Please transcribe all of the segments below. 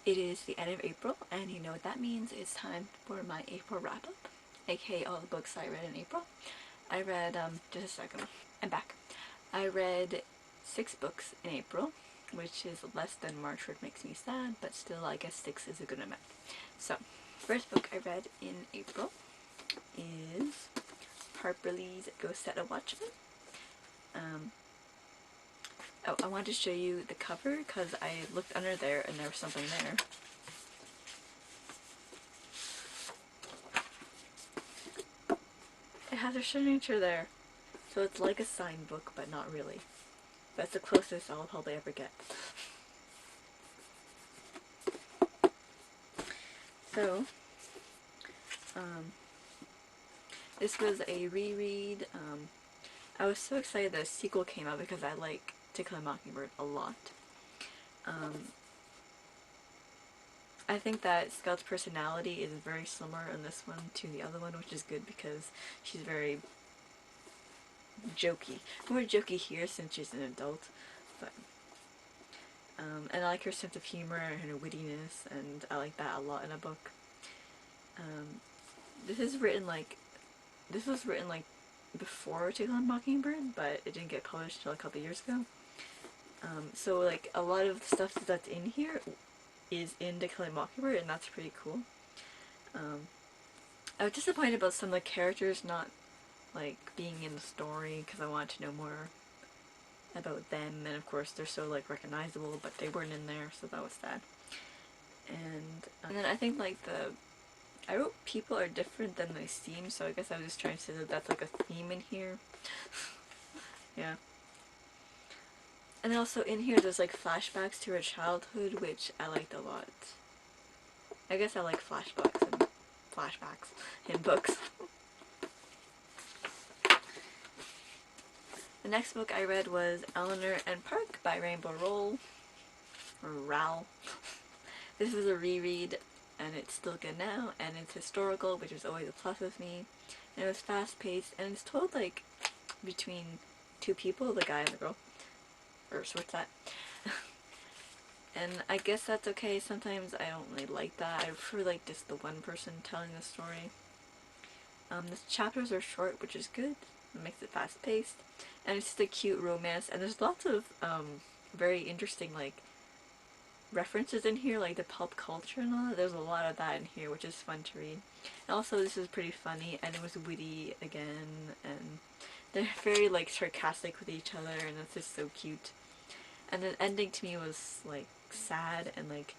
It is the end of April, and you know what that means. It's time for my April wrap-up, aka all the books I read in April. I read, just a second, I'm back. I read 6 books in April, which is less than March, which makes me sad, but still I guess 6 is a good amount. So, first book I read in April is Harper Lee's Go Set A Watchman. Oh, I wanted to show you the cover because I looked under there and there was something there. It has her signature there. So it's like a signed book, but not really. That's the closest I'll probably ever get. So, this was a reread. I was so excited that a sequel came out because I like To Kill a Mockingbird a lot. I think that Scout's personality is very similar in this one to the other one, which is good because she's very jokey. More jokey here since she's an adult, but and I like her sense of humor and her wittiness, and I like that a lot in a book. This was written like before To Kill a Mockingbird, but it didn't get published until a couple years ago. So like a lot of the stuff that's in here is in To Kill a Mockingbird, and that's pretty cool. I was disappointed about some of the characters not like being in the story because I wanted to know more about them, and of course they're so like recognizable, but they weren't in there, so that was sad. And then I think like I wrote people are different than they seem, so I guess I was just trying to say that that's like a theme in here. Yeah. And then also in here there's like flashbacks to her childhood, which I liked a lot. I guess I like flashbacks in books. The next book I read was Eleanor Park by Rowell. This was a reread, and it's still good now, and it's historical, which is always a plus with me. And it was fast-paced, and it's told like between 2 people, the guy and the girl. Or so what's that? And I guess that's okay. Sometimes I don't really like that. I prefer like just the one person telling the story. The chapters are short, which is good. It makes it fast-paced. And it's just a cute romance, and there's lots of very interesting like references in here, like the pop culture and all that. There's a lot of that in here, which is fun to read. And also this is pretty funny, and it was witty again, and they're very like sarcastic with each other, and it's just so cute. And the ending to me was like sad and like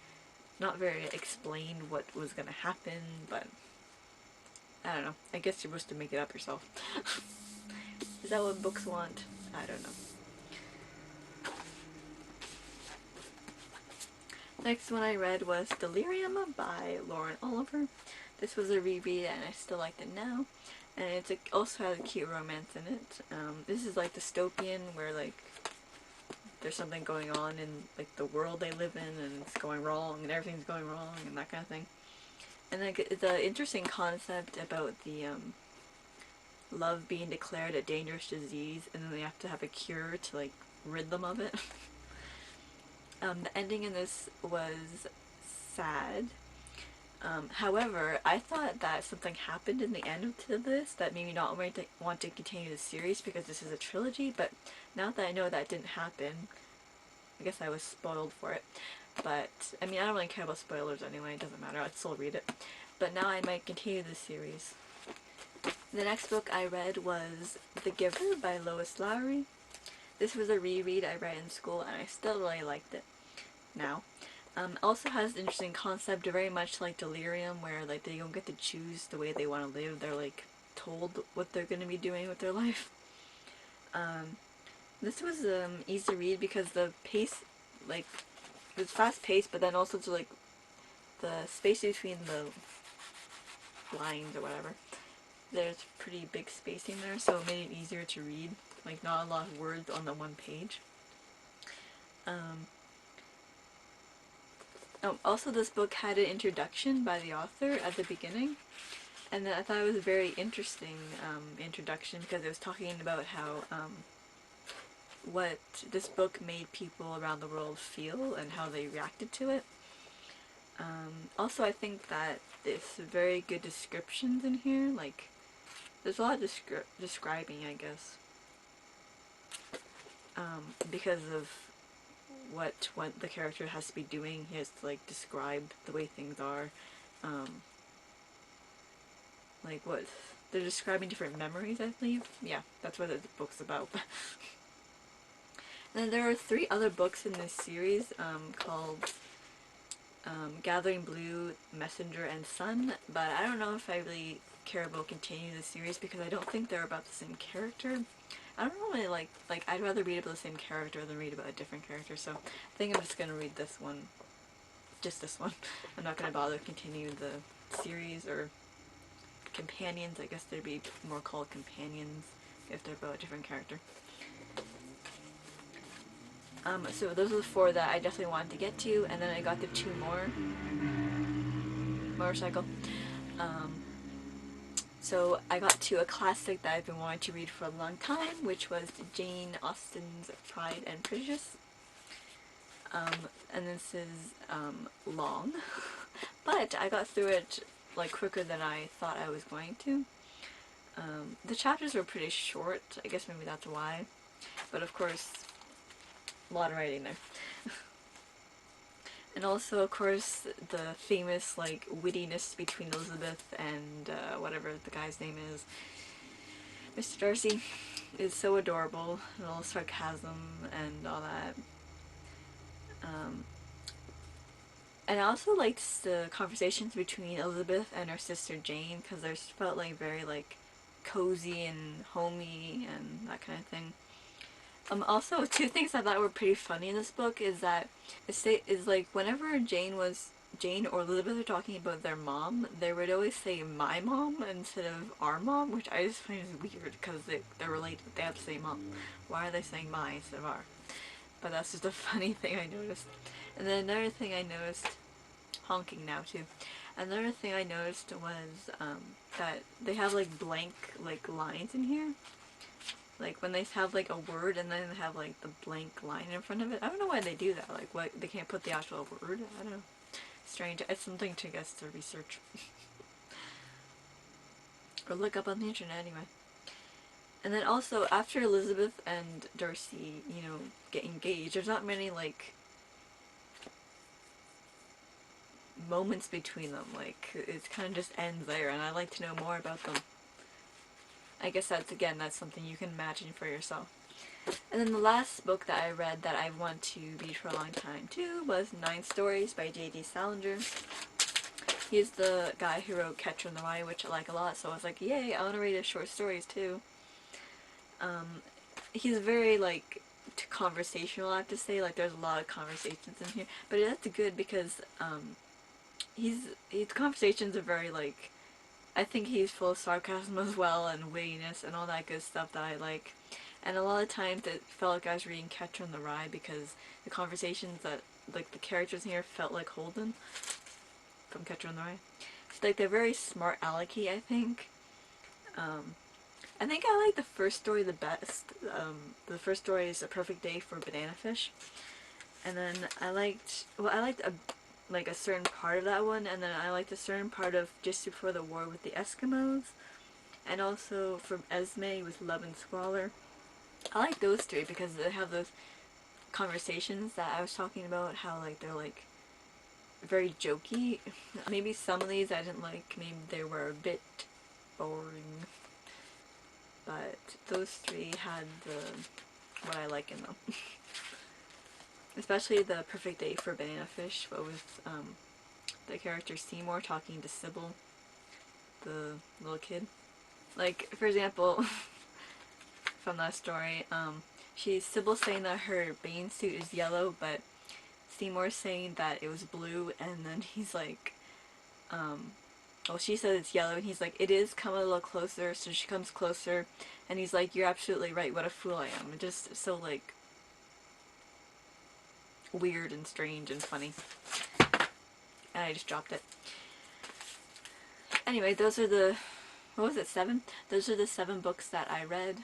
not very explained what was gonna happen, but I don't know. I guess you're supposed to make it up yourself. Is that what books want? I don't know. Next one I read was Delirium by Lowry. This was a reread, and I still like it now. And it also has a cute romance in it. This is like dystopian, where like there's something going on in like the world they live in, and it's going wrong, and everything's going wrong, and that kind of thing. And like it's an interesting concept about the love being declared a dangerous disease, and then they have to have a cure to like rid them of it. The ending in this was sad. However, I thought that something happened in the end to this that made me not want to continue the series because this is a trilogy, but now that I know that didn't happen, I guess I was spoiled for it. But, I mean, I don't really care about spoilers anyway, it doesn't matter, I'd still read it. But now I might continue the series. The next book I read was The Giver by Lois Lowry. This was a reread I read in school, and I still really liked it now. Also has an interesting concept, very much like Delirium, where like they don't get to choose the way they want to live. They're like told what they're going to be doing with their life. This was easy to read because the pace, like, it was fast paced, but then also to like the space between the lines or whatever. There's pretty big spacing there, so it made it easier to read. Like not a lot of words on the one page. Also this book had an introduction by the author at the beginning, and I thought it was a very interesting introduction because it was talking about how what this book made people around the world feel and how they reacted to it. Also, I think that there's very good descriptions in here. Like, there's a lot of describing, I guess, because of what the character has to be doing. He has to like describe the way things are. Like what they're describing different memories, I believe. Yeah, that's what the book's about. And then there are 3 other books in this series called Gathering Blue, Messenger, and Sun, but I don't know if I really care about continuing the series because I don't think they're about the same character. I don't really like I'd rather read about the same character than read about a different character, so I think I'm just gonna read this one. Just this one. I'm not gonna bother continue the series or companions. I guess they'd be more called companions if they're about a different character. So those are the 4 that I definitely wanted to get to, and then I got the 2 more. Motorcycle. So I got to a classic that I've been wanting to read for a long time, which was Jane Austen's Pride and Prejudice. And this is long, but I got through it like quicker than I thought I was going to. The chapters were pretty short, I guess maybe that's why, but of course, a lot of writing there. And also, of course, the famous like wittiness between Elizabeth and whatever the guy's name is, Mr. Darcy, is so adorable, and all sarcasm and all that. And I also liked the conversations between Elizabeth and her sister Jane, because they felt like very like cozy and homey and that kind of thing. Also, 2 things I thought were pretty funny in this book is that is like whenever Jane or Elizabeth are talking about their mom, they would always say my mom instead of our mom, which I just find is weird because they're related. They have the same mom. Why are they saying my instead of our? But that's just a funny thing I noticed. And then another thing I noticed, honking now too. Another thing I noticed was that they have like blank like lines in here. Like when they have like a word and then they have like the blank line in front of it. I don't know why they do that. Like why they can't put the actual word. I don't know. Strange. It's something to guess to research. Or look up on the internet anyway. And then also after Elizabeth and Darcy, get engaged, there's not many like moments between them. Like it kind of just ends there, and I like to know more about them. I guess that's something you can imagine for yourself. And then the last book that I read that I want to read for a long time too was 9 Stories by J.D. Salinger. He's the guy who wrote Catcher in the Rye, which I like a lot, so I was like, yay, I want to read his short stories too. He's very like conversational, I have to say. Like there's a lot of conversations in here, but that's good because his conversations are very like, I think he's full of sarcasm as well and wittiness and all that good stuff that I like. And a lot of times it felt like I was reading Catcher in the Rye because the conversations that like the characters in here felt like Holden from Catcher in the Rye. So like they're very smart alecky, I think. I think I like the first story the best. The first story is A Perfect Day for Banana Fish. And then I liked a certain part of that one, and then I liked a certain part of Just Before the War with the Eskimos, and also from Esme with Love and Squalor. I like those 3 because they have those conversations that I was talking about, how like they're like very jokey. Maybe some of these I didn't like, maybe they were a bit boring, but those 3 had what I like in them. Especially The Perfect Day for Banana Fish, but with the character Seymour talking to Sybil, the little kid. Like, for example, from that story, Sybil saying that her bathing suit is yellow, but Seymour's saying that it was blue, and then he's like, well, she says it's yellow, and he's like, it is, come a little closer, so she comes closer, and he's like, you're absolutely right, what a fool I am. And just so, like, weird and strange and funny. And I just dropped it. Anyway, those are the, what was it, 7? Those are the 7 books that I read